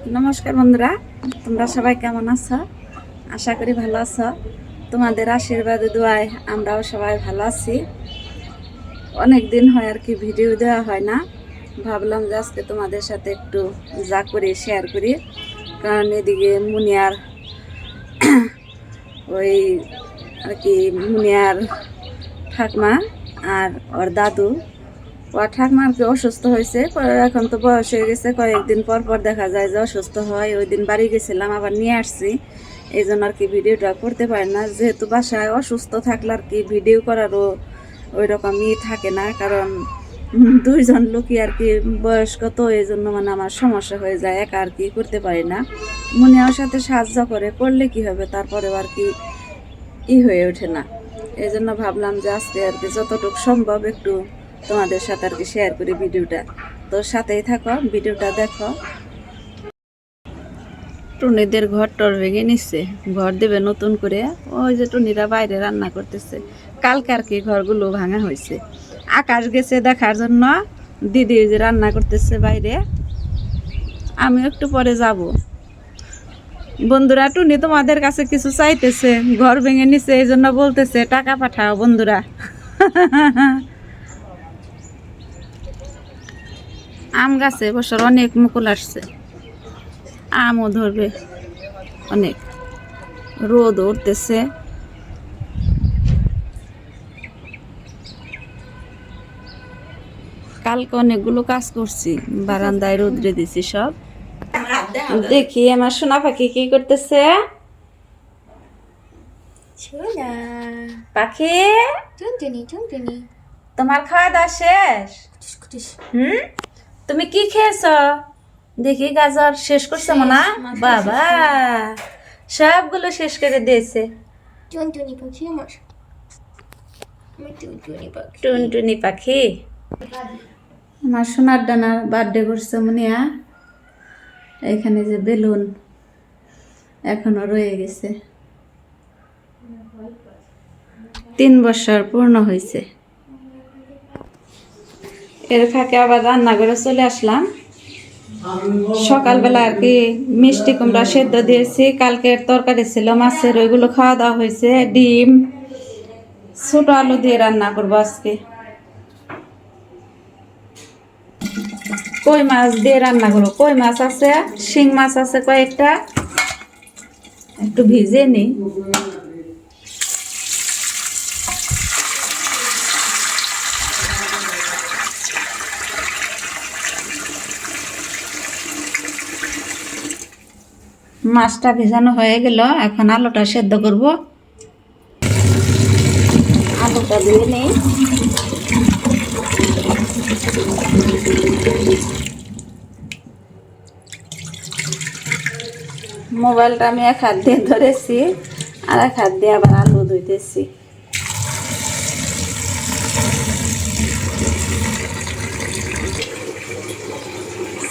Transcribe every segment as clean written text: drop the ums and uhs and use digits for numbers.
নমস্কার বন্ধুরা, তোমরা সবাই কেমন আছো? আশা করি ভালো আছো। তোমাদের আশীর্বাদে দোয়ায় আমরাও সবাই ভালো আছি। অনেক দিন হয় আর কি ভিডিও দেওয়া হয় না। ভাবলাম যে আজকে তোমাদের সাথে একটু যা করি শেয়ার করি, কারণ এদিকে মুনিয়ার ওই আর কি মুনিয়ার ঠাকমা আর ওর দাদু, ও ঠাকমা আর কি অসুস্থ হয়েছে। এখন তো বয়স হয়ে গেছে, কয়েকদিন পর পর দেখা যায় যে অসুস্থ হয়। ওই দিন বাড়ি গেছিলাম, আবার নিয়ে আসছি। এই জন্য আর কি ভিডিওটা করতে পারি না, যেহেতু বাসায় অসুস্থ থাকলে আর কি ভিডিও করারও ওই রকমই থাকে না, কারণ দুইজন লোকই আর কি বয়স্ক, তো এই জন্য মানে আমার সমস্যা হয়ে যায়, একা আর কি করতে পারি না। মুনিয়ার সাথে সাহায্য করলে কি হবে, তারপরেও আর কি হয়ে ওঠে না। এই জন্য ভাবলাম যে আজকে আর কি যতটুকু সম্ভব একটু তোমাদের সাথে আর কি শেয়ার করি ভিডিওটা। তো সাথেই থাকো, ভিডিওটা দেখো। টুনিদের ঘর টর ভেঙে নিচ্ছে, ঘর দেবে নতুন করে। ওই যে টুনিরা বাইরে রান্না করতেছে। কালকে আর কি ঘরগুলো ভাঙা হয়েছে। আকাশ গেছে দেখার জন্য, দিদি যে রান্না করতেছে বাইরে। আমি একটু পরে যাব। বন্ধুরা, টুনি তোমাদের কাছে কিছু চাইতেছে, ঘর ভেঙে নিছে এই জন্য বলতেছে টাকা পাঠাও বন্ধুরা। আম গাছে বছর অনেক মুকুল আসছে, আমও ধরবে অনেক। রোদ উঠতেছে। কালকে অনেকগুলো কাজ করছি, বারান্দায় রোদ্রে দিছি সব। দেখি আমার সোনা পাখি কি করতেছে। পাখি, তোমার খাওয়া দাওয়া শেষ? তুমি কি খেয়েছ? দেখি গাজর শেষ করছো না? বাবা, সবগুলো শেষ করে দিয়েছে। টুনটুনি পাখি আমার সোনার ডানার বার্থডে করছে মুনিয়া। এখানে যে বেলুন এখনো রয়ে গেছে, 3 বছর পূর্ণ হয়েছে। এর ফাঁকে আবার রান্না করে চলে আসলাম। সকালবেলা আর কি মিষ্টি কুমড়া সেদ্ধ দিয়েছি, কালকের তরকারি ছিল মাছের, ওইগুলো খাওয়া দাওয়া হয়েছে। ডিম, ছোট আলু দিয়ে রান্না করবো আজকে। কই মাছ দিয়ে রান্না করবো, কই মাছ আছে, শিং মাছ আছে কয়েকটা, একটু ভিজে নিই। মাছটা ভেজানো হয়ে গেল, এখন আলুটা সেদ্ধ করব। আলুটা দিয়ে নেই। মোবাইলটা আমি এক হাত দিয়ে ধরেছি, আর এক হাত দিয়ে আবার আলু ধুইতেছি।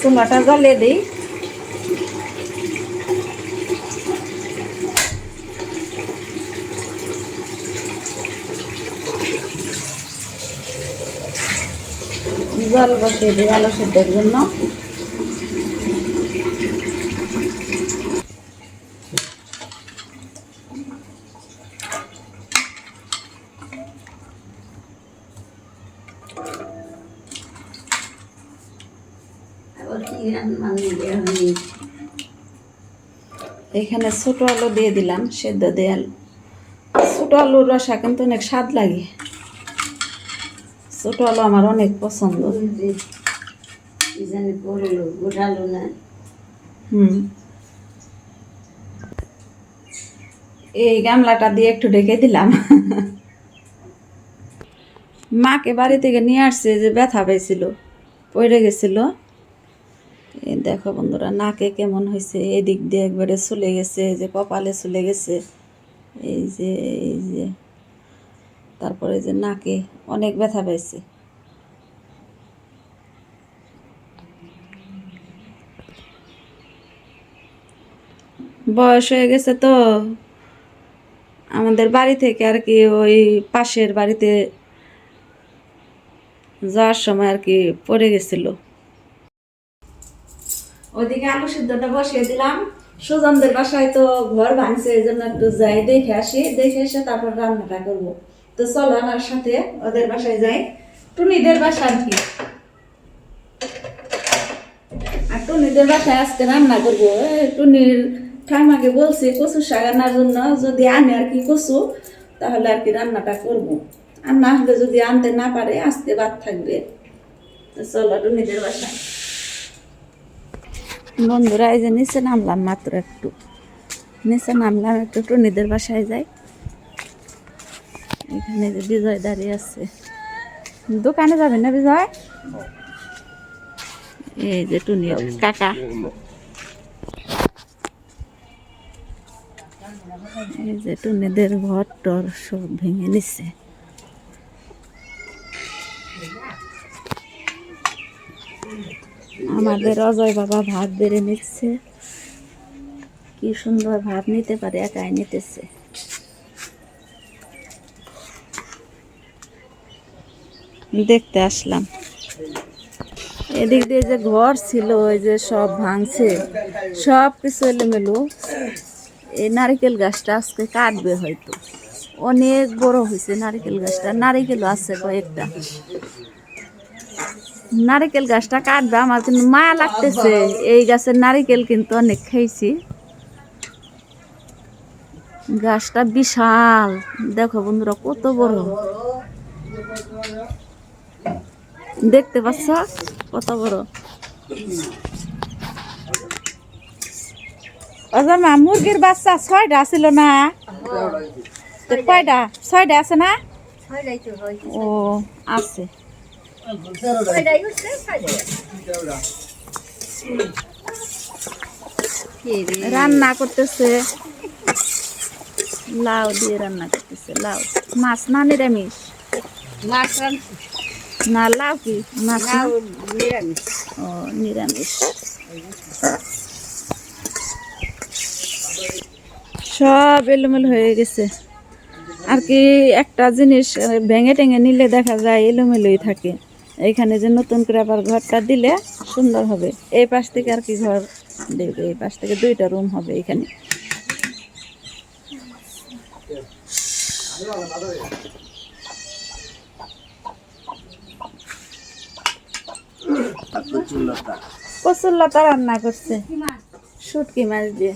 চুলাটা জ্বালিয়ে দিই। জল বসিয়ে দিই আলু সেদ্ধের জন্য। এখানে ছোট আলু দিয়ে দিলাম, সেদ্ধ দিয়ে আলু। ছোট আলুর রসা কিন্তু অনেক স্বাদ লাগে। ছোট আলু আমার অনেক পছন্দ। এই গামলাটা দিয়ে একটু ঢেকে দিলাম। মাকে বাড়ি থেকে নিয়ে আসছে, যে ব্যথা পেয়েছিল, পড়ে গেছিল। এই দেখো বন্ধুরা, নাকে কেমন হয়েছে, এদিক দিয়ে একবারে চলে গেছে, যে কপালে চলে গেছে, এই যে এই যে, তারপরে যে নাকে অনেক ব্যথা পেয়েছে। বয়স হয়ে গেছে তো, আমাদের বাড়ি থেকে আর কি ওই পাশের বাড়িতে যাওয়ার সময় আর কি পড়ে গেছিল। ওইদিকে আলু সিদ্ধটা বসিয়ে দিলাম। সুজনদের বাসায় তো ঘর ভাঙছে, এই জন্য একটু যাই দেখে আসি, দেখে এসে তারপর রান্নাটা করবো। তো চলো আমার সাথে ওদের বাসায় যাই, টুনিদের বাসা আর কি। আর টুনিদের বাসায় আজকে রান্না করবো। টুনির ঠাম্মাকে বলছি কচু শাক আনার জন্য, যদি আনে আর কি কচু তাহলে আর কি রান্নাটা করবো। আর না হলে যদি আনতে না পারে আজকে বাদ থাকবে। তো চলো টুনিদের বাসায়। বন্ধুরা এই যে নিচে নামলাম, মাত্র একটু নিচে নামলাম, একটু টুনিদের বাসায় যাই। এখানে যে বিজয় দাঁড়িয়ে আছে, দোকানে যাবেন না বিজয়? এই যে টুনির কাকা, এই যে টুনিদের ঘর টর সব ভেঙে নিচ্ছে। আমাদের অজয় বাবা ভাত বেড়ে নিচ্ছে, কি সুন্দর ভাত নিতে পারে, একাই নিতেছে। দেখতে আসলাম। এদিক দিয়ে যে ঘর ছিল ওই যে সব ভাঙছে, সব কিছু এলোমেলো। এই নারিকেল গাছটা আজকে কাটবে হয়তো, অনেক বড় হয়েছে নারিকেল গাছটা, নারিকেলও আছে কয়েকটা। নারিকেল গাছটা কাটবে, আমার কিন্তু মায়া লাগতেছে। এই গাছের নারিকেল কিন্তু অনেক খাইছি। গাছটা বিশাল, দেখো বন্ধুরা কত বড়, দেখতে পাচ্ছ কত বড়। মা মুরগির বাচ্চা 6টা ছিল না? কয়টা? 6টা আছে না? ও আছে। রান্না করতেছে, লাউ দিয়ে রান্না করতেছে। লাউ মাছ না নিরামিষ? মাছ না লাউ কি মাছ না? নিরামিষ। ও নিরামিষ। সব এলোমেলো হয়ে গেছে আর কি। একটা জিনিস ভেঙে টেঙে নিলে দেখা যায় এলোমেলোই থাকে। এইখানে যে নতুন করে আবার ঘরটা দিলে সুন্দর হবে। এই পাশ থেকে আর কি ঘর দেবে, এই পাশ থেকে 2টা রুম হবে এখানে। কচুর লতা রান্না করছে শুটকি মাছ দিয়ে।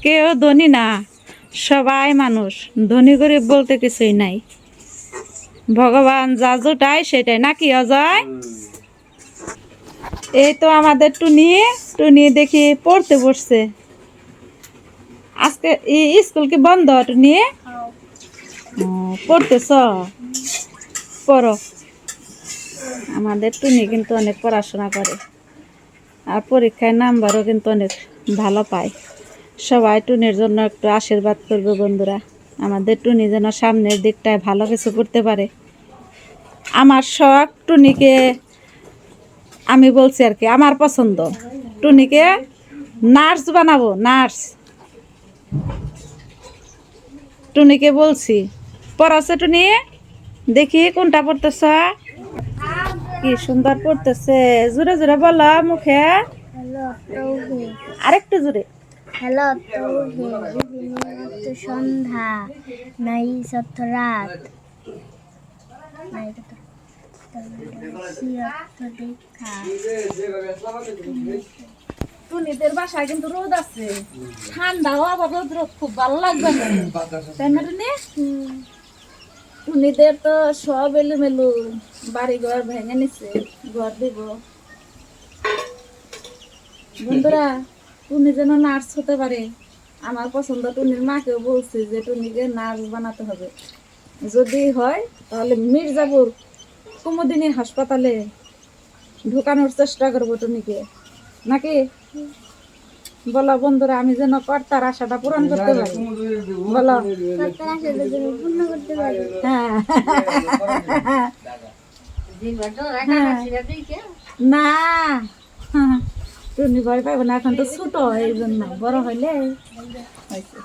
কেউ ধনী না, সবাই মানুষ। ধনী গরিব বলতে কিছুই নাই, ভগবান যা জোটায় সেটাই, নাকি অজয়? এই তো আমাদের টুনি, টুনি দেখি পড়তে বসছে। আজকে স্কুল কি বন্ধ টুনি? পড়তেছ? পড়ো। আমাদের টুনি কিন্তু অনেক পড়াশোনা করে, আর পরীক্ষায় নাম্বারও কিন্তু অনেক ভালো পায়। সবাই টুনির জন্য একটু আশীর্বাদ করবে বন্ধুরা, আমাদের টুনি যেন সামনের দিকটায় ভালো কিছু করতে পারে। আমার শখ টুনিকে, আমি বলছি আর কি, আমার পছন্দ টুনিকে নার্স বানাবো, নার্স। টুনিকে বলছি পড়াছে টুনি, দেখি কোনটা পড়তেছ, কি সুন্দর পড়তেছে। জোরে জোরে বলো মুখে, আরেকটু জোরে। হ্যালো সন্ধ্যা নাই সত্য রাত নাই টুনিদের বাসায় কিন্তু রোদ আছে, ঠান্ডাও আবার রোদ রোদ খুব ভালো লাগবে না, তাই না টুনি? টুনিদের তো সব এলোমেলো, বাড়ি ঘর ভেঙে নিচ্ছে, ঘর দিব। বন্ধুরা টুনি যেন নার্স হতে পারে, আমার পছন্দ। টুনির মাকেও বলছি যে টুনিকে নার্স বানাতে হবে, যদি হয় তাহলে মির্জাপুর কুমুদিনী হাসপাতালে ঢুকানোর চেষ্টা করবো টুনিকে, নাকি বলো বন্ধুরা? আমি যেন কর্তার আশাটা পূরণ করতে পারি, বলো? হ্যাঁ না, টুনি ভয় পাবো না, এখন তো ছোট, এই জন্য বড় হইলে হয়েছে।